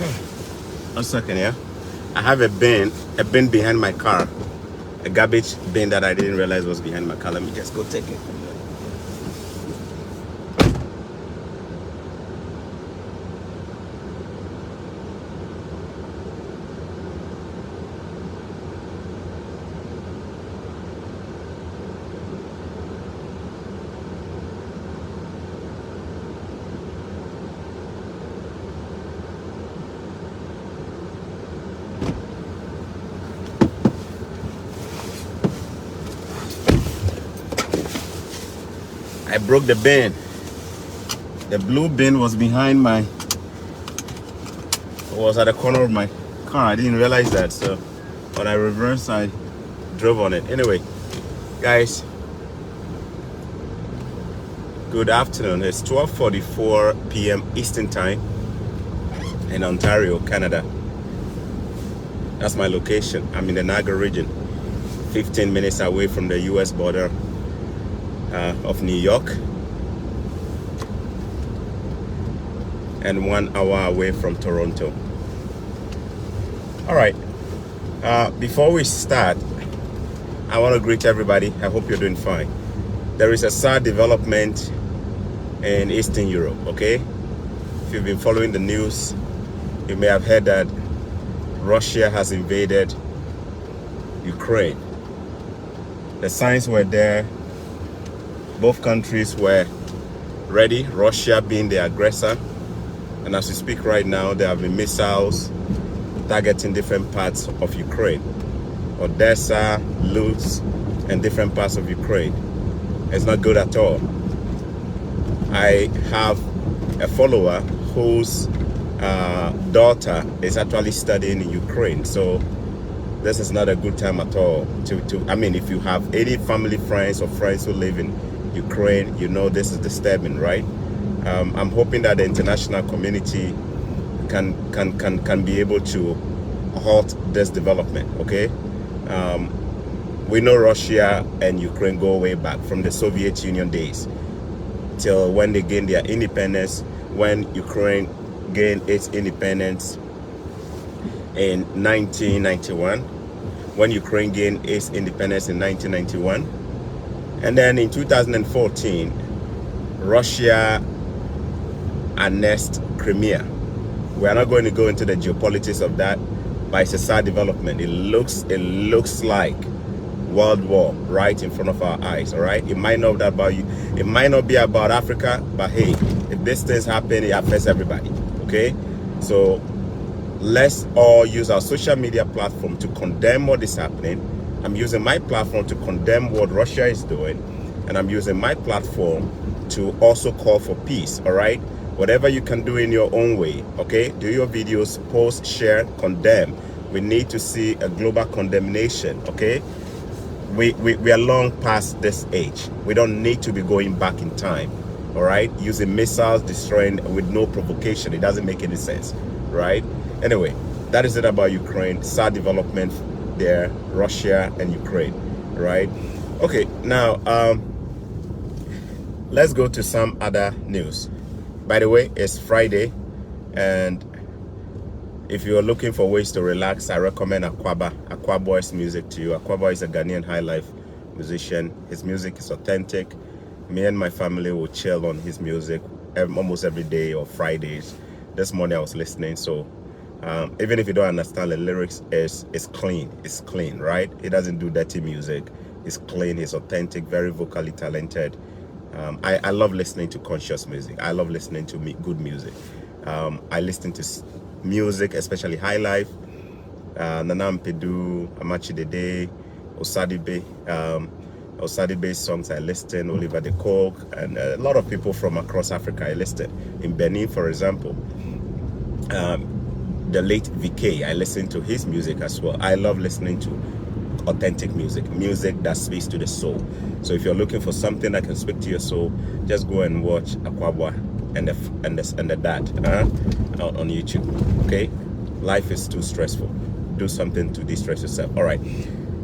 1 second, yeah. I have a bin behind my car, a garbage bin that I didn't realize was behind my car. Let me just go take it. I broke the bin. The blue bin was behind was at the corner of my car. I didn't realize that, so when I reversed, I drove on it. Anyway, guys, good afternoon. It's 12:44 p.m. Eastern Time in Ontario, Canada. That's my location. I'm in the Niagara region, 15 minutes away from the U.S. border of New York, and 1 hour away from Toronto. All right, before we start, I want to greet everybody. I hope you're doing fine. There is a sad development in Eastern Europe, okay? If you've been following the news, you may have heard that Russia has invaded Ukraine. The signs were there. Both countries were ready, Russia being the aggressor. And as we speak right now, there have been missiles targeting different parts of Ukraine. Odessa, Lutsk, and different parts of Ukraine. It's not good at all. I have a follower whose daughter is actually studying in Ukraine. So this is not a good time at all. I mean, if you have any family, friends, or friends who live in Ukraine, you know this is disturbing, right? I'm hoping that the international community can be able to halt this development, okay? We know Russia and Ukraine go way back from the Soviet Union days till when they gained their independence, when Ukraine gained its independence in 1991, when Ukraine gained its independence in 1991. And then in 2014, Russia annexed Crimea. We are not going to go into the geopolitics of that, but it's a sad development. It looks like World War right in front of our eyes, all right? It might not be about you. It might not be about Africa, but hey, if these things happen, it affects everybody, okay? So let's all use our social media platform to condemn what is happening. I'm using my platform to condemn what Russia is doing, and I'm using my platform to also call for peace, all right? Whatever you can do in your own way, okay? Do your videos, post, share, condemn. We need to see a global condemnation, okay? We are long past this age. We don't need to be going back in time, all right? Using missiles, destroying with no provocation. It doesn't make any sense, right? Anyway, that is it about Ukraine. Sad development there, Russia and Ukraine, right? Okay, now let's go to some other news. By the way, it's Friday, and if you're looking for ways to relax, I recommend Aquaboy's music to you. Aquaboy is a Ghanaian high life musician. His music is authentic. Me and my family will chill on his music almost every day or Fridays. This morning I was listening, so even if you don't understand the lyrics, it's clean. It's clean, right? He doesn't do dirty music. It's clean. He's authentic, very vocally talented. I love listening to conscious music. I love listening to good music. I listen to music, especially high life, Nana Mpedu, Amachi Dede, Osadibe songs I listen, Oliver de Coke, and a lot of people from across Africa I listen. In Benin, for example, the late VK, I listen to his music as well. I love listening to authentic music that speaks to the soul. So if you're looking for something that can speak to your soul, just go and watch Aquaba and the Dad on YouTube. Okay, life is too stressful. Do something to de-stress yourself. All right,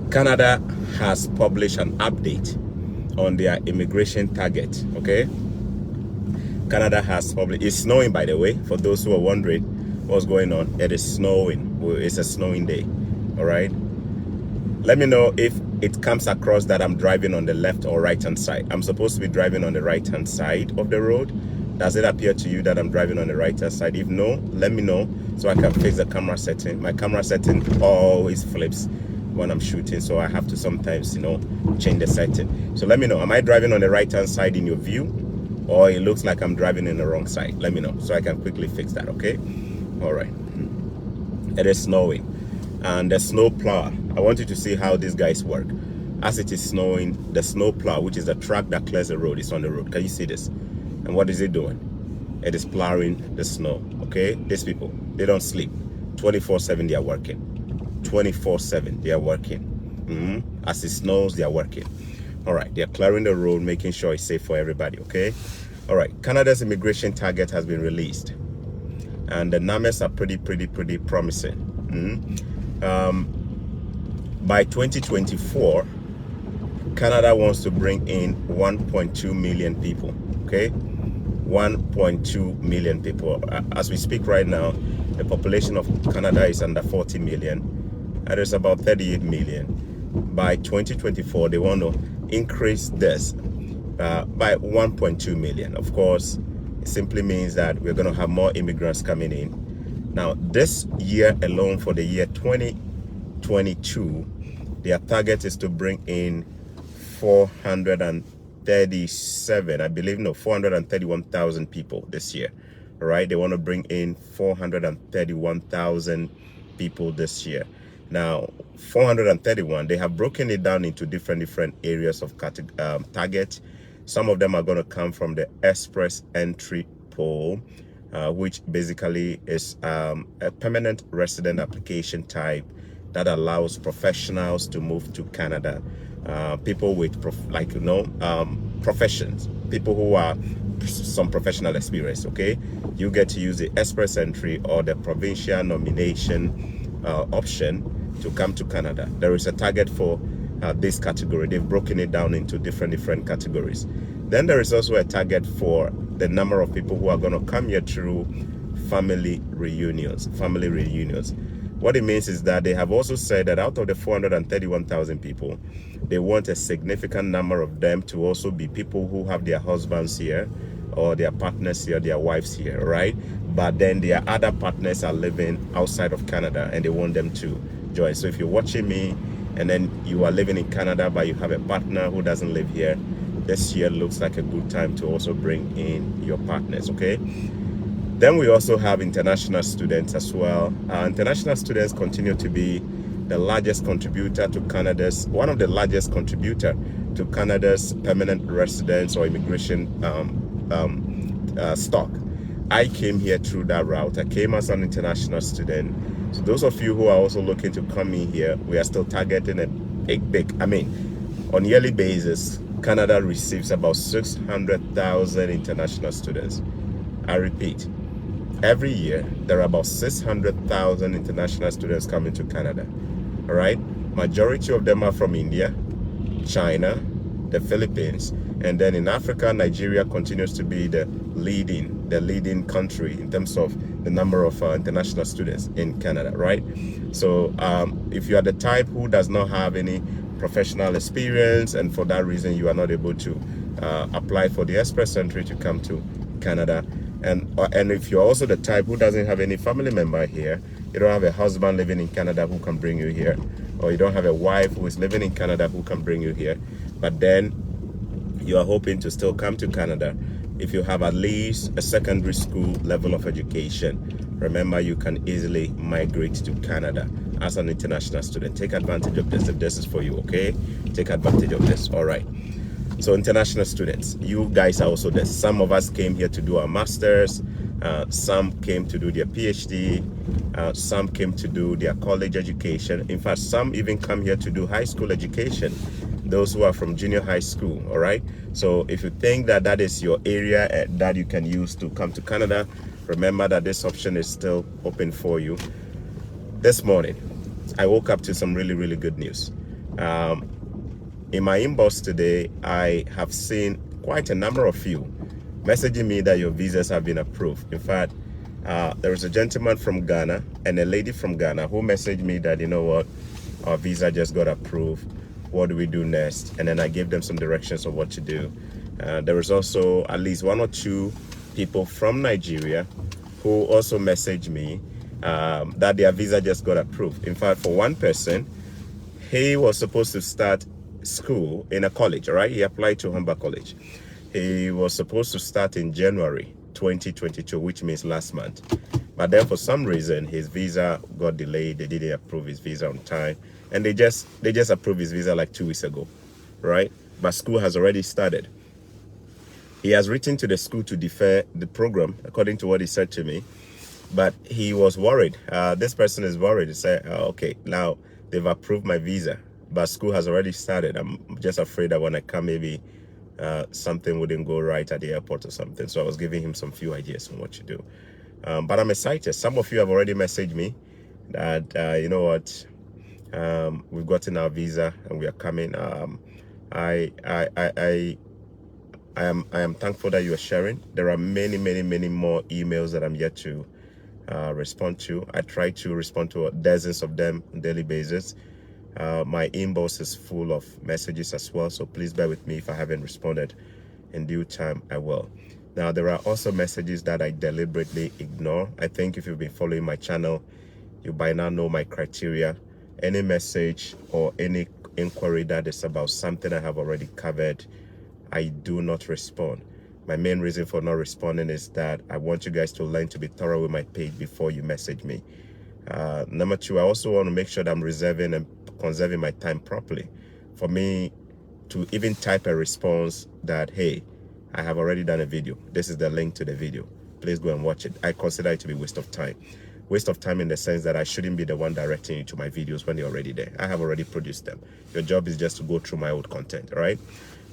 Canada has published an update on their immigration target. Okay, Canada has published. It's snowing, by the way, for those who are wondering. What's going on? It is snowing. It's a snowing day. All right. Let me know if it comes across that I'm driving on the left or right hand side. I'm supposed to be driving on the right hand side of the road. Does it appear to you that I'm driving on the right hand side? If no, let me know so I can fix the camera setting. My camera setting always flips when I'm shooting, so I have to sometimes, change the setting. So let me know, am I driving on the right hand side in your view, or it looks like I'm driving in the wrong side? Let me know so I can quickly fix that. Okay. All right. It is snowing, and the snow plow, I want you to see how these guys work. As it is snowing, the snow plow, which is the truck that clears the road, is on the road. Can you see this? And what is it doing? It is plowing the snow. Okay. These people, they don't sleep. 24/7 they are working. 24/7 they are working. As it snows, they are working. All right, they are clearing the road, making sure it's safe for everybody. Okay. All right, Canada's immigration target has been released, and the numbers are pretty promising. By 2024, Canada wants to bring in 1.2 million people. Okay, 1.2 million people. As we speak right now, the population of Canada is under 40 million, and there's about 38 million. By 2024, they want to increase this by 1.2 million. Of course, it simply means that we're going to have more immigrants coming in. Now, this year alone, for the year 2022, their target is to bring in 431,000 people this year. All right, they want to bring in 431,000 people this year. Now, 431, they have broken it down into different areas of target. Some of them are going to come from the express entry pool, which basically is a permanent resident application type that allows professionals to move to Canada. People with professions, people who are some professional experience. Okay, you get to use the express entry or the provincial nomination option to come to Canada. There is a target for this category. They've broken it down into different categories. Then there is also a target for the number of people who are going to come here through family reunions. What it means is that they have also said that out of the 431,000 people, they want a significant number of them to also be people who have their husbands here, or their partners here, their wives here, right? But then their other partners are living outside of Canada, and they want them to join. So if you're watching me and then you are living in Canada, but you have a partner who doesn't live here, this year looks like a good time to also bring in your partners. Okay. Then we also have international students as well. International students continue to be the largest contributor to Canada's, one of the largest contributor to Canada's permanent residence or immigration stock. I came here through that route. I came as an international student. So those of you who are also looking to come in here, we are still targeting a big, on a yearly basis, Canada receives about 600,000 international students. I repeat, every year, there are about 600,000 international students coming to Canada. All right. Majority of them are from India, China, the Philippines, and then in Africa, Nigeria continues to be the leading country in terms of the number of international students in Canada. Right. So if you are the type who does not have any professional experience, and for that reason you are not able to apply for the express entry to come to Canada, and if you're also the type who doesn't have any family member here, you don't have a husband living in Canada who can bring you here, or you don't have a wife who is living in Canada who can bring you here, but then you are hoping to still come to Canada, if you have at least a secondary school level of education, remember you can easily migrate to Canada as an international student. Take advantage of this if this is for you. Okay, take advantage of this. All right. So international students, you guys are also there. Some of us came here to do our masters, some came to do their PhD, some came to do their college education. In fact, some even come here to do high school education, those who are from junior high school. All right. So if you think that that is your area that you can use to come to Canada, remember that this option is still open for you. This morning, I woke up to some really good news. In my inbox today, I have seen quite a number of you messaging me that your visas have been approved. In fact, There was a gentleman from Ghana and a lady from Ghana who messaged me that, you know what, our visa just got approved. What do we do next? And then I gave them some directions of what to do. There was also at least one or two people from Nigeria who also messaged me that their visa just got approved. In fact, for one person, he was supposed to start school in a college, all right? He applied to Humber College. He was supposed to start in January 2022, which means last month. But then for some reason, his visa got delayed. They didn't approve his visa on time. And they just approved his visa like 2 weeks ago, right? But school has already started. He has written to the school to defer the program, according to what he said to me. But he was worried. This person is worried. He said, okay, now they've approved my visa, but school has already started. I'm just afraid that when I come, maybe something wouldn't go right at the airport or something. So I was giving him some few ideas on what to do. But I'm excited. Some of you have already messaged me that, you know what, we've gotten our visa and we are coming. I am thankful that you are sharing. There are many more emails that I'm yet to respond to. I try to respond to dozens of them on a daily basis. My inbox is full of messages as well, so please bear with me if I haven't responded. In due time, I will. Now, there are also messages that I deliberately ignore. I think if you've been following my channel, you by now know my criteria. Any message or any inquiry that is about something I have already covered, I do not respond. My main reason for not responding is that I want you guys to learn to be thorough with my page before you message me. Number two, I also want to make sure that I'm reserving and conserving my time properly. For me to even type a response that, hey, I have already done a video. This is the link to the video. Please go and watch it. I consider it to be a waste of time. Waste of time in the sense that I shouldn't be the one directing you to my videos when they're already there. I have already produced them. Your job is just to go through my old content, all right?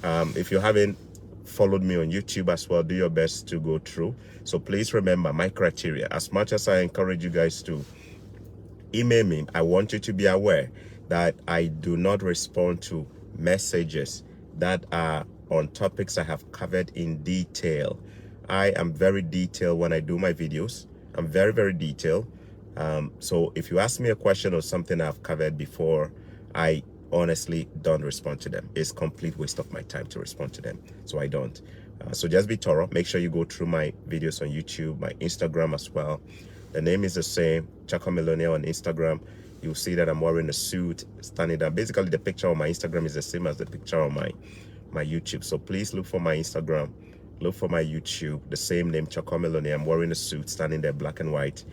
If you haven't followed me on YouTube as well, do your best to go through. So please remember my criteria. As much as I encourage you guys to email me, I want you to be aware that I do not respond to messages that are on topics I have covered in detail. I am very detailed when I do my videos. I'm very detailed. So if you ask me a question or something I've covered before, I honestly don't respond to them. It's complete waste of my time to respond to them, so I don't. So just be thorough. Make sure you go through my videos on YouTube, my Instagram as well. The name is the same, Chako Millionaire on Instagram. You'll see that I'm wearing a suit, standing there. Basically, the picture on my Instagram is the same as the picture on my YouTube. So please look for my Instagram, look for my YouTube, the same name, Chako Millionaire. I'm wearing a suit, standing there, black and white.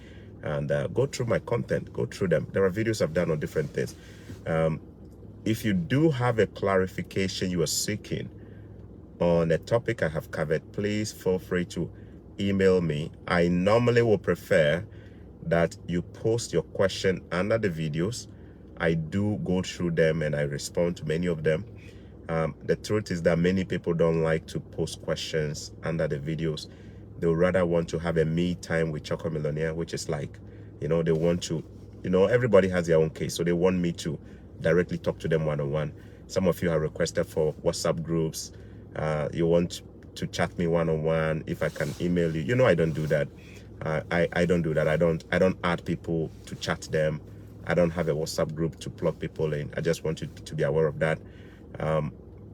And go through my content, go through them. There are videos I've done on different things. If you do have a clarification you are seeking on a topic I have covered, please feel free to email me. I normally will prefer that you post your question under the videos. I do go through them and I respond to many of them. The truth is that many people don't like to post questions under the videos. They would rather want to have a me time with Chako Millionaire, which is like, you know, they want to, you know, everybody has their own case. So they want me to directly talk to them one-on-one. Some of you have requested for WhatsApp groups. You want to chat me one-on-one. If I can email you, you know, I don't do that. I don't do that. I don't add people to chat them. I don't have a WhatsApp group to plug people in. I just want you to be aware of that.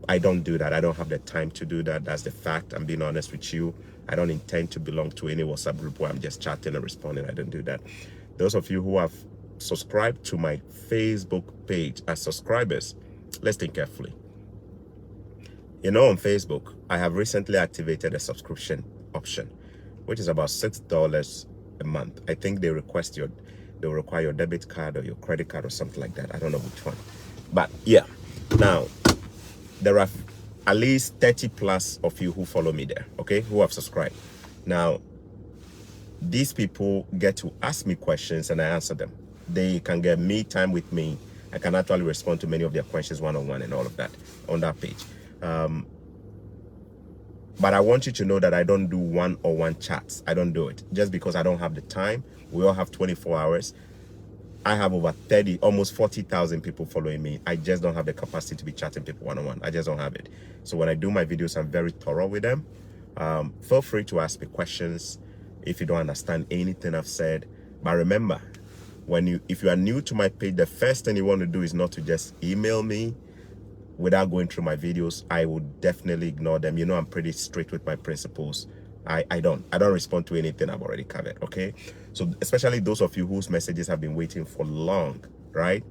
I don't do that. I don't have the time to do that. That's the fact. I'm being honest with you. I don't intend to belong to any WhatsApp group where I'm just chatting and responding. I don't do that. Those of you who have subscribed to my Facebook page as subscribers, let's think carefully. You know, on Facebook, I have recently activated a subscription option, which is about $6 a month. I think they they'll require your debit card or your credit card or something like that. I don't know which one. But yeah, now there are at least 30 plus of you who follow me there, okay, who have subscribed. Now, these people get to ask me questions and I answer them. They can get me time with me. I can actually respond to many of their questions one-on-one and all of that on that page. But I want you to know that I don't do one-on-one chats. I don't do it just because I don't have the time. We all have 24 hours. I have over 30, almost 40,000 people following me. I just don't have the capacity to be chatting people one-on-one. I just don't have it. So when I do my videos, I'm very thorough with them. Feel free to ask me questions. if you don't understand anything I've said. But remember, if you are new to my page, the first thing you want to do is not to just email me without going through my videos. I would definitely ignore them. You know, I'm pretty strict with my principles. I don't respond to anything I've already covered. Okay, so especially those of you whose messages have been waiting for long, right?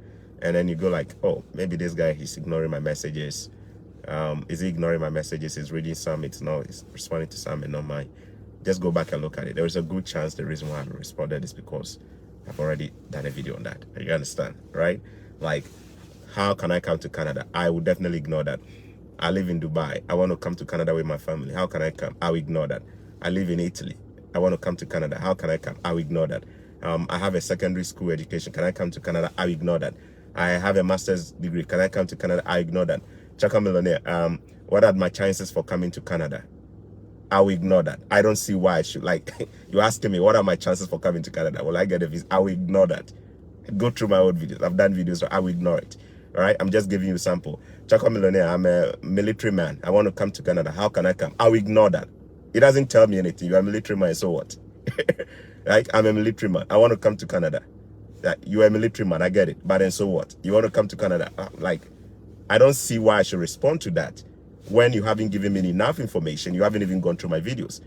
And then you go like, oh, maybe this guy, he's ignoring my messages. Is he ignoring my messages? He's reading some, it's not, he's responding to some and not mine. Just go back and look at it. There is a good chance the reason why I haven't responded is because I've already done a video on that. You understand, right? Like, how can I come to Canada? I will definitely ignore that. I live in Dubai. I want to come to Canada with my family. How can I come? I'll ignore that. I live in Italy. I want to come to Canada. How can I come? I'll ignore that. I have a secondary school education. Can I come to Canada? I'll ignore that. I have a master's degree. Can I come to Canada? I'll ignore that. Chaka Millionaire, what are my chances for coming to Canada? I will ignore that. I don't see why I should, like, you're asking me, what are my chances for coming to Canada? Will I get a visa? I will ignore that. Go through my old videos. I've done videos, so I will ignore it. All right? I'm just giving you a sample. Chaka Millionaire, I'm a military man. I want to come to Canada. How can I come? I will ignore that. It doesn't tell me anything. You're a military man, so what? Like, I'm a military man. I want to come to Canada. You're a military man. I get it. But then so what? You want to come to Canada? Like, I don't see why I should respond to that when you haven't given me enough information. You haven't even gone through my videos.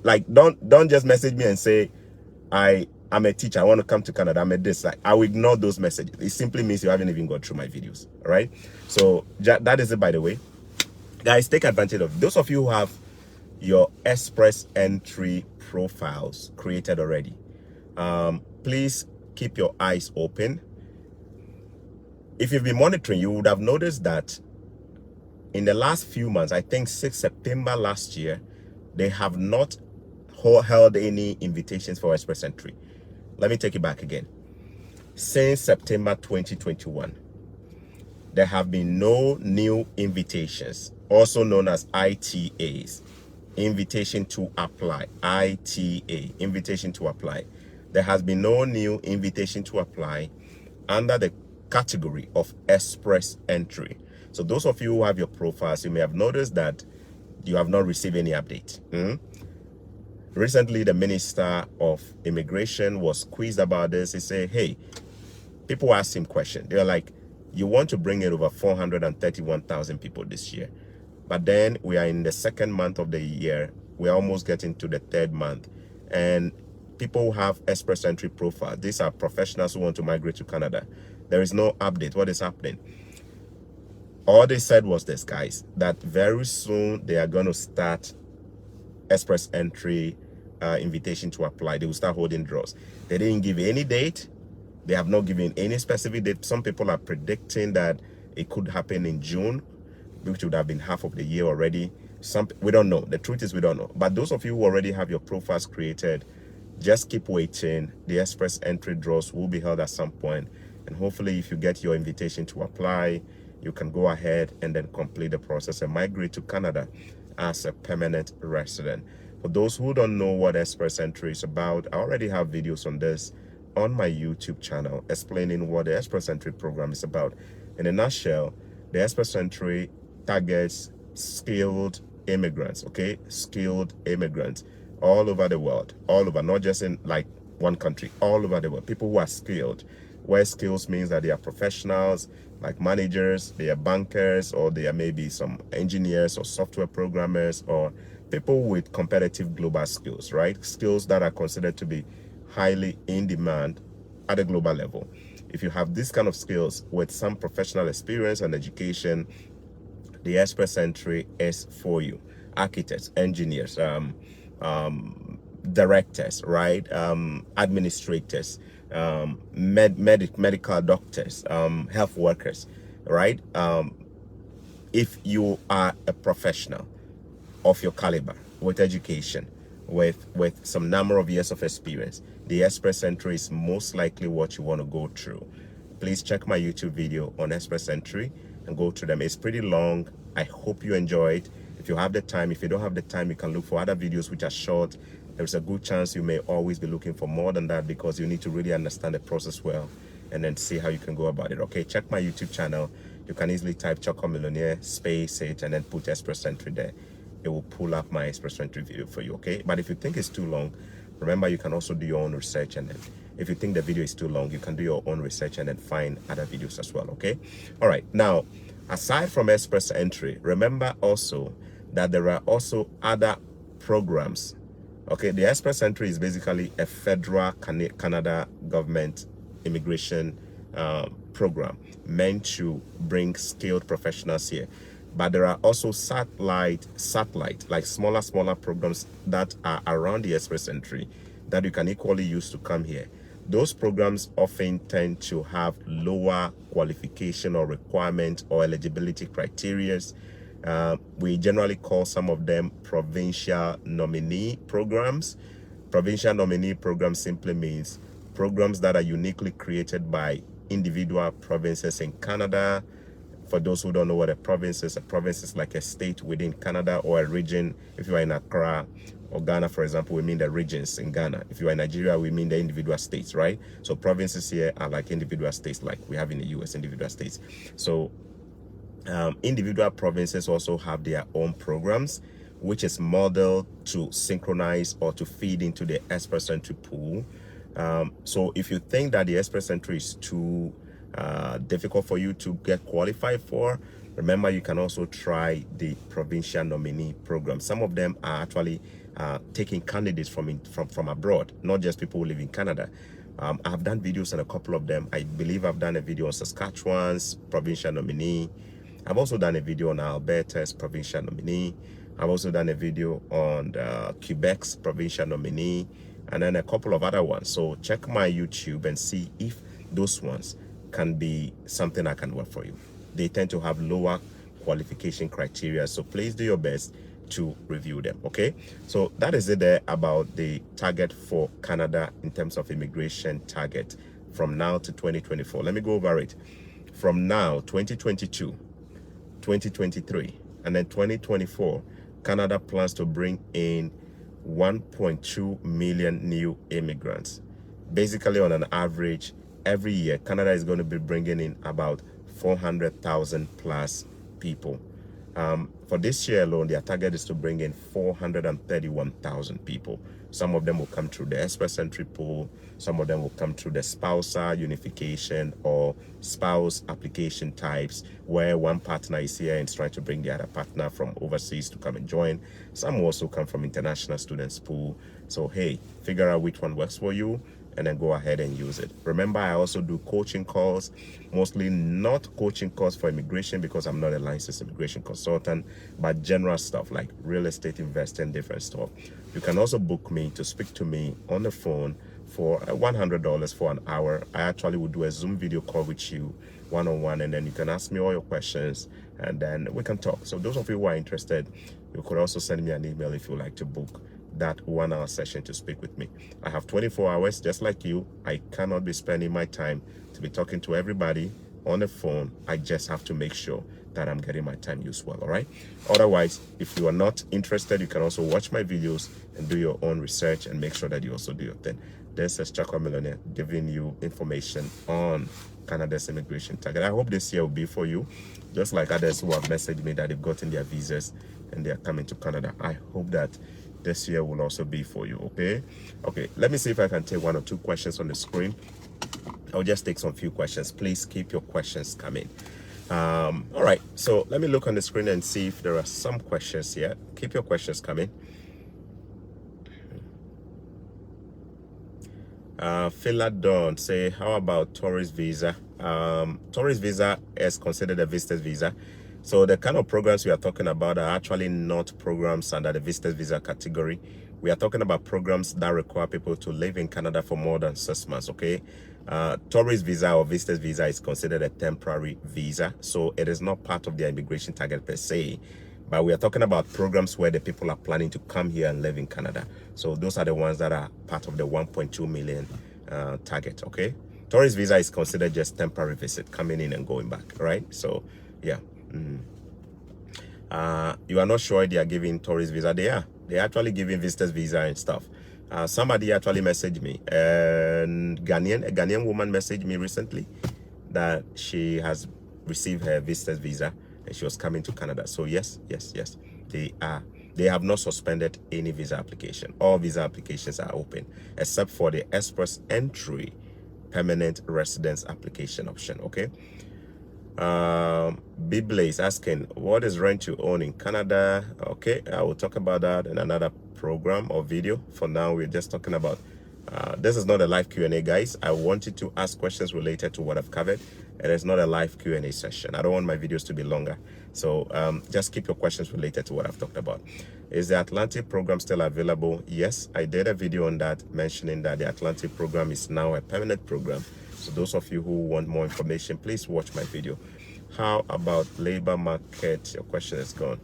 Like, don't just message me and say, I'm a teacher. I want to come to Canada. I'm a this. Like, I will ignore those messages. It simply means you haven't even gone through my videos. All right. So that is it, by the way. Guys, take advantage of those of you who have your express entry profiles created already. Please keep your eyes open. If you've been monitoring, you would have noticed that in the last few months, I think 6 September last year, they have not held any invitations for express entry. Let me take it back again. Since September 2021, there have been no new invitations, also known as ITAs, invitation to apply, ITA, invitation to apply. There has been no new invitation to apply under the category of express entry. So those of you who have your profiles, you may have noticed that you have not received any update. Recently, the Minister of Immigration was quizzed about this. He said, hey, people asked him questions. They're like, you want to bring in over 431,000 people this year. But then we are in the second month of the year. We're almost getting to the third month. And people who have express entry profile, these are professionals who want to migrate to Canada. There is no update. What is happening? All they said was this, guys, that very soon they are going to start express entry invitation to apply. They will start holding draws. They didn't give any date. They have not given any specific date. Some people are predicting that it could happen in June, which would have been half of the year already. We don't know. The truth is we don't know. But those of you who already have your profiles created, just keep waiting. The express entry draws will be held at some point. And hopefully if you get your invitation to apply, you can go ahead and then complete the process and migrate to Canada as a permanent resident. For those who don't know what express entry is about, I already have videos on this on my YouTube channel explaining what the express entry program is about. In a nutshell, the express entry targets skilled immigrants, okay? Skilled immigrants all over the world, all over, not just in like one country, all over the world. People who are skilled, where skills means that they are professionals, like managers, they are bankers, or they are maybe some engineers or software programmers, or people with competitive global skills, right? Skills that are considered to be highly in demand at a global level. If you have this kind of skills with some professional experience and education, the express entry is for you. Architects, engineers, directors, right? Administrators, medical doctors, health workers, right? If you are a professional of your caliber with education, with some number of years of experience, the express entry is most likely what you want to go through. Please check my YouTube video on express entry and go through them. It's pretty long. I hope you enjoy it. If you have the time, if you don't have the time, you can look for other videos which are short. There's a good chance you may always be looking for more than that, because you need to really understand the process well and then see how you can go about it. Okay, check my YouTube channel. You can easily type Choco Millionaire, space it, and then put express entry there. It will pull up my express entry video for you, okay? But if you think it's too long, Remember, you can also do your own research, and then if you think the video is too long, you can do your own research and then find other videos as well, okay? All right, now, aside from express entry, remember also that there are also other programs. Okay, the express entry is basically a federal Canada government immigration program meant to bring skilled professionals here. But there are also satellite, like smaller programs that are around the express entry that you can equally use to come here. Those programs often tend to have lower qualification or requirement or eligibility criteria. We generally call some of them provincial nominee programs. Provincial nominee programs simply means programs that are uniquely created by individual provinces in Canada. For those who don't know what a province is like a state within Canada, or a region. If you are in Accra or Ghana, for example, we mean the regions in Ghana. If you are in Nigeria, we mean the individual states, right? So provinces here are like individual states, like we have in the US, individual states. So individual provinces also have their own programs, which is modeled to synchronize or to feed into the express entry pool. So if you think that the express entry is too difficult for you to get qualified for, remember you can also try the provincial nominee program. Some of them are actually taking candidates from abroad, not just people who live in Canada. I've done videos on a couple of them. I believe I've done a video on Saskatchewan's provincial nominee. I've also done a video on Alberta's provincial nominee. I've also done a video on Quebec's provincial nominee, and then a couple of other ones. So check my YouTube and see if those ones can be something that can work for you. They tend to have lower qualification criteria, so please do your best to review them, okay? So that is it there about the target for Canada in terms of immigration target from now to 2024. Let me go over it. From now, 2022, 2023, and then 2024, Canada plans to bring in 1.2 million new immigrants. Basically, on an average, every year, Canada is going to be bringing in about 400,000 plus people. For this year alone, their target is to bring in 431,000 people. Some of them will come through the express entry pool. Some of them will come through the spousal unification or spouse application types, where one partner is here and is trying to bring the other partner from overseas to come and join. Some will also come from international students pool. So, hey, figure out which one works for you and then go ahead and use it. Remember, I also do coaching calls, mostly not coaching calls for immigration because I'm not a licensed immigration consultant, but general stuff like real estate investing, different stuff. You can also book me to speak to me on the phone for $100 for an hour. I actually will do a Zoom video call with you one-on-one, and then you can ask me all your questions and then we can talk. So those of you who are interested, you could also send me an email if you like to book that 1 hour session to speak with me. I have 24 hours just like you. I cannot be spending my time to be talking to everybody on the phone. I just have to make sure that I'm getting my time used well, all right? Otherwise, if you are not interested, you can also watch my videos and do your own research and make sure that you also do your thing. This is Chakwa Millionaire giving you information on Canada's immigration target. I hope this year will be for you, just like others who have messaged me that they've gotten their visas and they are coming to Canada. I hope that this year will also be for you, okay? Okay, let me see if I can take 1 or 2 questions on the screen. I'll just take some few questions. Please keep your questions coming. All right, so let me look on the screen and see if there are some questions here. Keep your questions coming. Philadon say, how about tourist visa? Tourist visa is considered a visitor's visa. So the kind of programs we are talking about are actually not programs under the visitor's visa category. We are talking about programs that require people to live in Canada for more than 6 months, okay? Tourist visa or visitor's visa is considered a temporary visa. So it is not part of the immigration target per se. But we are talking about programs where the people are planning to come here and live in Canada. So those are the ones that are part of the 1.2 million target, okay? Tourist visa is considered just temporary visit, coming in and going back, right? So, yeah. You are not sure they are giving tourist visa? They are. They're actually giving visitors visa and stuff. Somebody actually messaged me, and a Ghanaian woman messaged me recently that she has received her visitor's visa and she was coming to Canada. So yes, they are They have not suspended any visa application. All visa applications are open, except for the express entry permanent residence application option. Okay. Bible is asking, what is rent to own in Canada? Okay, I will talk about that in another program or video. For now, we're just talking about this is not a live Q&A, guys. I want you to ask questions related to what I've covered. It is not a live Q&A session. I don't want my videos to be longer, so just keep your questions related to what I've talked about. Is the Atlantic program still available? Yes, I did a video on that, mentioning that the Atlantic program is now a permanent program. So those of you who want more information, please watch my video. How about labor market? Your question is gone.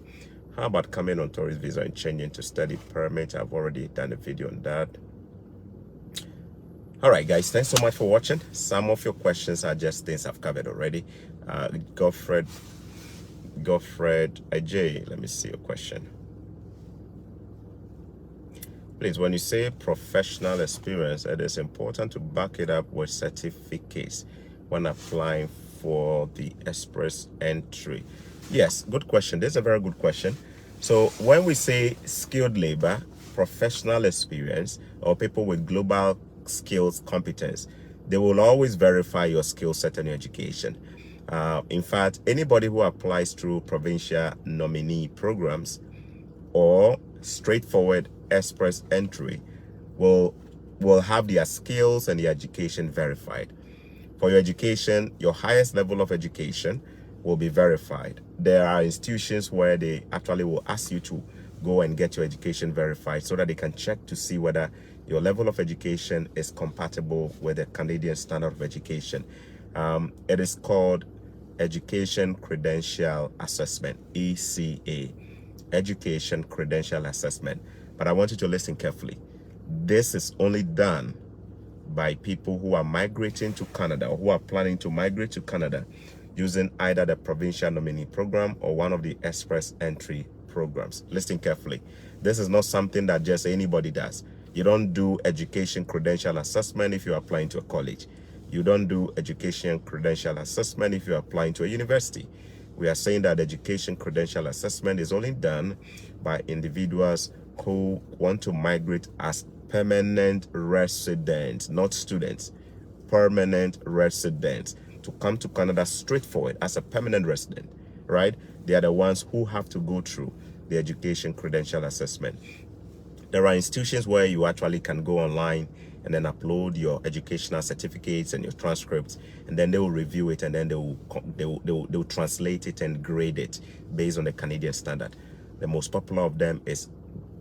How about coming on tourist visa and changing to study permit? I've already done a video on that. All right, guys, thanks so much for watching. Some of your questions are just things I've covered already. Godfred Ajay, let me see your question. Please, when you say professional experience, it is important to back it up with certificates when applying for the express entry. Yes, good question. This is a very good question. So when we say skilled labor, professional experience, or people with global skills competence, they will always verify your skill set and your education. In fact, anybody who applies through provincial nominee programs or straightforward express entry will have their skills and their education verified. For your education, your highest level of education will be verified. There are institutions where they actually will ask you to go and get your education verified so that they can check to see whether your level of education is compatible with the Canadian standard of education. It is called Education Credential Assessment, ECA, Education Credential Assessment. But I want you to listen carefully. This is only done by people who are migrating to Canada or who are planning to migrate to Canada using either the provincial nominee program or one of the express entry programs. Listen carefully. This is not something that just anybody does. You don't do education credential assessment if you're applying to a college. You don't do education credential assessment if you're applying to a university. We are saying that education credential assessment is only done by individuals who want to migrate as permanent residents, not students, permanent residents, to come to Canada straightforward as a permanent resident, right? They are the ones who have to go through the education credential assessment. There are institutions where you actually can go online and then upload your educational certificates and your transcripts, and then they will review it, and then they will translate it and grade it based on the Canadian standard. The most popular of them is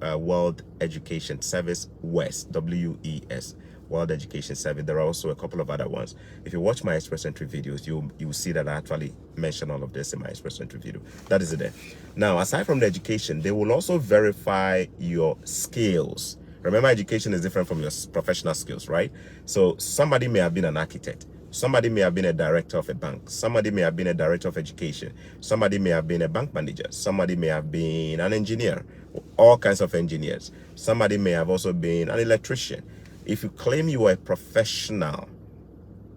World Education Service, WES, WES, World Education Service. There are also a couple of other ones. If you watch my express entry videos, you will see that I actually mention all of this in my express entry video. That is it there. Now, aside from the education, they will also verify your skills. Remember, education is different from your professional skills, right? So somebody may have been an architect. Somebody may have been a director of a bank. Somebody may have been a director of education. Somebody may have been a bank manager. Somebody may have been an engineer, all kinds of engineers. Somebody may have also been an electrician. If you claim you are a professional,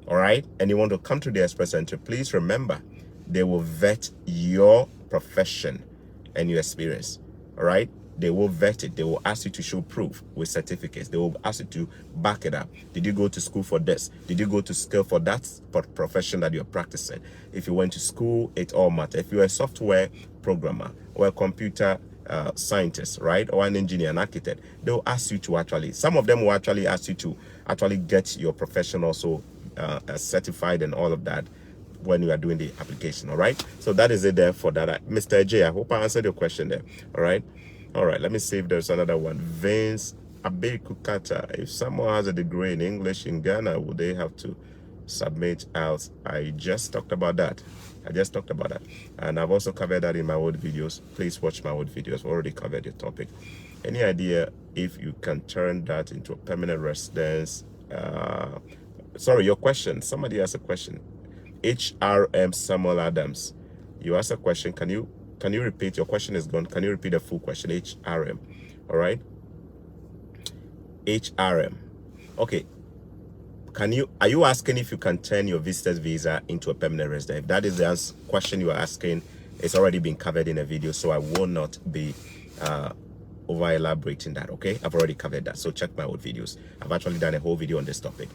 all right, and you want to come to the express center, please remember, they will vet your profession and your experience, all right? They will vet it. They will ask you to show proof with certificates. They will ask you to back it up. Did you go to school for this? Did you go to school for that profession that you're practicing? If you went to school, it all matters. If you're a software programmer or a computer scientist, right, or an engineer, an architect, they'll ask you to some of them will actually ask you to get your profession also certified and all of that when you are doing the application. All right, so that is it there for that. Mr. J, I hope I answered your question there. All right, let me see if there's another one. Vince Abekukata, if someone has a degree in English in Ghana, would they have to submit else? I just talked about that. And I've also covered that in my old videos. Please watch my old videos. I've already covered the topic. Any idea if you can turn that into a permanent residence? Sorry, your question. Somebody asked a question. HRM Samuel Adams, you asked a question. Can you repeat? Your question is gone. Can you repeat the full question? HRM. All right. HRM. Okay. Are you asking if you can turn your visitor's visa into a permanent resident? If that is the question you are asking, it's already been covered in a video, so I will not be over elaborating that. Okay, I've already covered that, so check my old videos. I've actually done a whole video on this topic.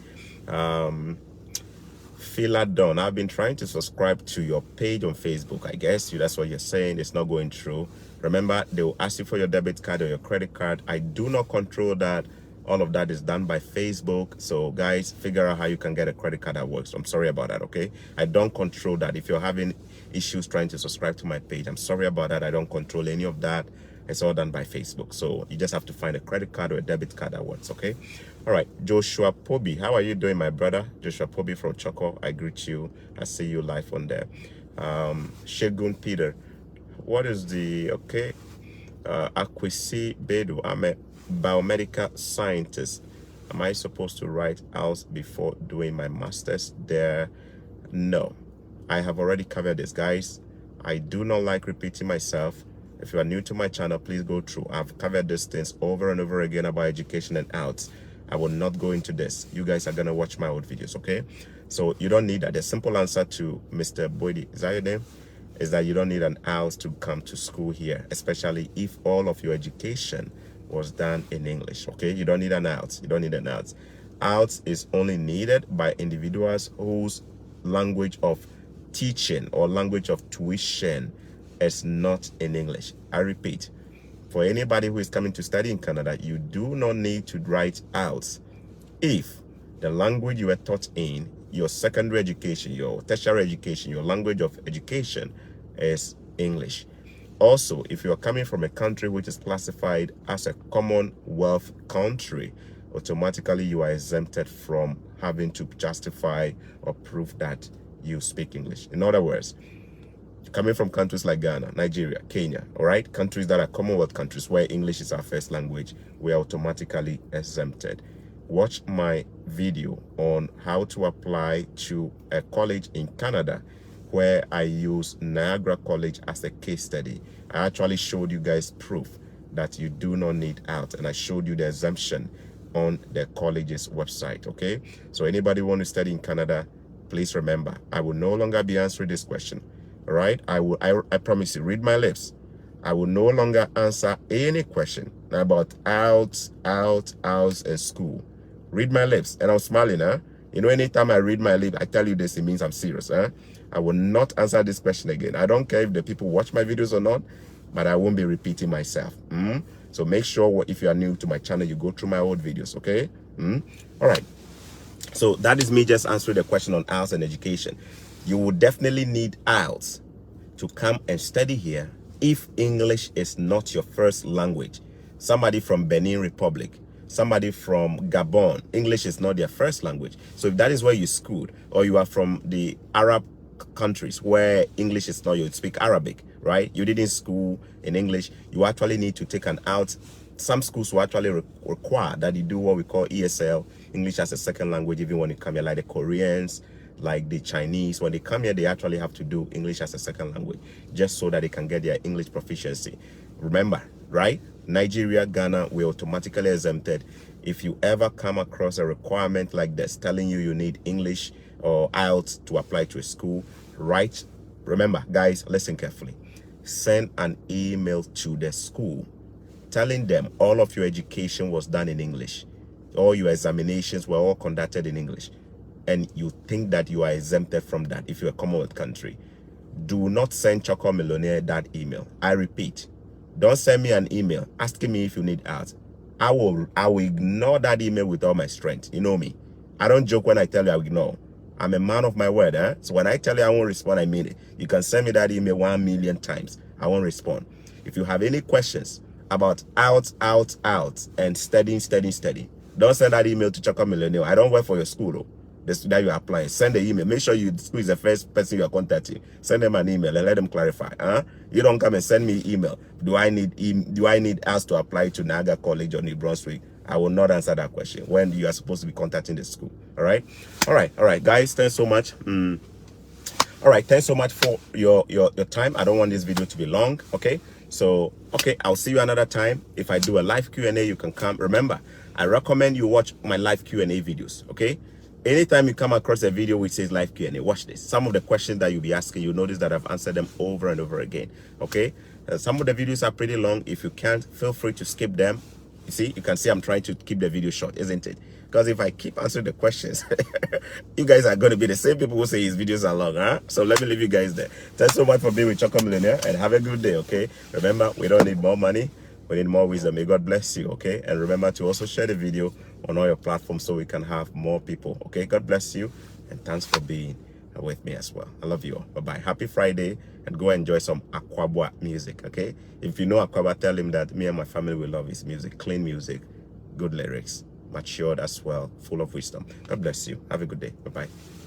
Fila Don, I've been trying to subscribe to your page on Facebook. I guess that's what you're saying. It's not going through. Remember, they will ask you for your debit card or your credit card. I do not control that. All of that is done by Facebook. So guys, figure out how you can get a credit card that works. I'm sorry about that. Okay, I don't control that. If you're having issues trying to subscribe to my page, I'm sorry about that. I don't control any of that. It's all done by Facebook. So you just have to find a credit card or a debit card that works. Okay. All right, Joshua Pobi, how are you doing, my brother? Joshua Pobi from Choco, I greet you. I see you live on there. Shegun Peter, what is the, okay, Akwesi Bedu, I'm a biomedical scientist. Am I supposed to write else before doing my master's there? No, I have already covered this, guys. I do not like repeating myself. If you are new to my channel, please go through. I've covered these things over and over again about education and outs. I will not go into this. You guys are gonna watch my old videos, okay? So you don't need that. The simple answer to Mr. Boydie, is that your name? Is that you don't need an IELTS to come to school here, especially if all of your education was done in English, okay? You don't need an IELTS. You don't need an IELTS. IELTS is only needed by individuals whose language of teaching or language of tuition is not in English. I repeat, for anybody who is coming to study in Canada, you do not need to write IELTS if the language you were taught in your secondary education, your tertiary education, your language of education is English. Also, if you are coming from a country which is classified as a Commonwealth country, automatically you are exempted from having to justify or prove that you speak English. In other words, coming from countries like Ghana, Nigeria, Kenya, all right, countries that are Commonwealth countries where English is our first language, we are automatically exempted. Watch my video on how to apply to a college in Canada where I use Niagara College as a case study. I actually showed you guys proof that you do not need out, and I showed you the exemption on the college's website, okay? So anybody want to study in Canada, please remember, I will no longer be answering this question. All right, I promise you, read my lips. I will no longer answer any question about outs, and school. Read my lips, and I'm smiling, huh? You know, anytime I read my lips, I tell you this, it means I'm serious, huh? I will not answer this question again. I don't care if the people watch my videos or not, but I won't be repeating myself. So make sure if you are new to my channel, you go through my old videos, okay? All right. So that is me just answering the question on IELTS and education. You will definitely need IELTS to come and study here if English is not your first language. Somebody from Benin Republic, somebody from Gabon, English is not their first language. So if that is where you schooled, or you are from the Arab countries where English is not, you speak Arabic, right? You didn't school in English, you actually need to take an IELTS. Some schools will actually require that you do what we call ESL, English as a second language, even when you come here, like the Koreans, like the Chinese. When they come here, they actually have to do English as a second language, just so that they can get their English proficiency. Remember, right? Nigeria, Ghana, we're automatically exempted. If you ever come across a requirement like this, telling you need English or IELTS to apply to a school, right? Remember, guys, listen carefully. Send an email to the school telling them all of your education was done in English. All your examinations were all conducted in English. And you think that you are exempted from that if you're a Commonwealth country. Do not send Choco Millionaire that email. I repeat, don't send me an email asking me if you need IELTS. I will ignore that email with all my strength. You know me. I don't joke when I tell you I will ignore. I'm a man of my word, eh? So when I tell you I won't respond, I mean it. You can send me that email 1 million times. I won't respond. If you have any questions about out, and studying, don't send that email to Choco Millionaire. I don't work for your school, though. That you are applying. Send the email. Make sure the school is the first person you are contacting. Send them an email and let them clarify. You don't come and send me email. Do I need us to apply to Niagara College or New Brunswick? I will not answer that question when you are supposed to be contacting the school. All right, guys. Thanks so much. All right, thanks so much for your time. I don't want this video to be long. Okay, so I'll see you another time. If I do a live Q&A, you can come. Remember, I recommend you watch my live Q&A videos. Okay. Anytime you come across a video which says live Q&A, watch this. Some of the questions that you'll be asking, you'll notice that I've answered them over and over again. Okay? Some of the videos are pretty long. If you can't, feel free to skip them. You see, you can see I'm trying to keep the video short, isn't it? Because if I keep answering the questions, you guys are going to be the same people who say his videos are long, huh? So let me leave you guys there. Thanks so much for being with Choco Millionaire, and have a good day, okay? Remember, we don't need more money. We need more wisdom. May God bless you, okay? And remember to also share the video on all your platforms so we can have more people, okay? God bless you, and thanks for being with me as well. I love you all. Bye-bye. Happy Friday, and go enjoy some Aquabwa music, okay? If you know Aquabwa, tell him that me and my family will love his music. Clean music, good lyrics, matured as well, full of wisdom. God bless you. Have a good day. Bye-bye.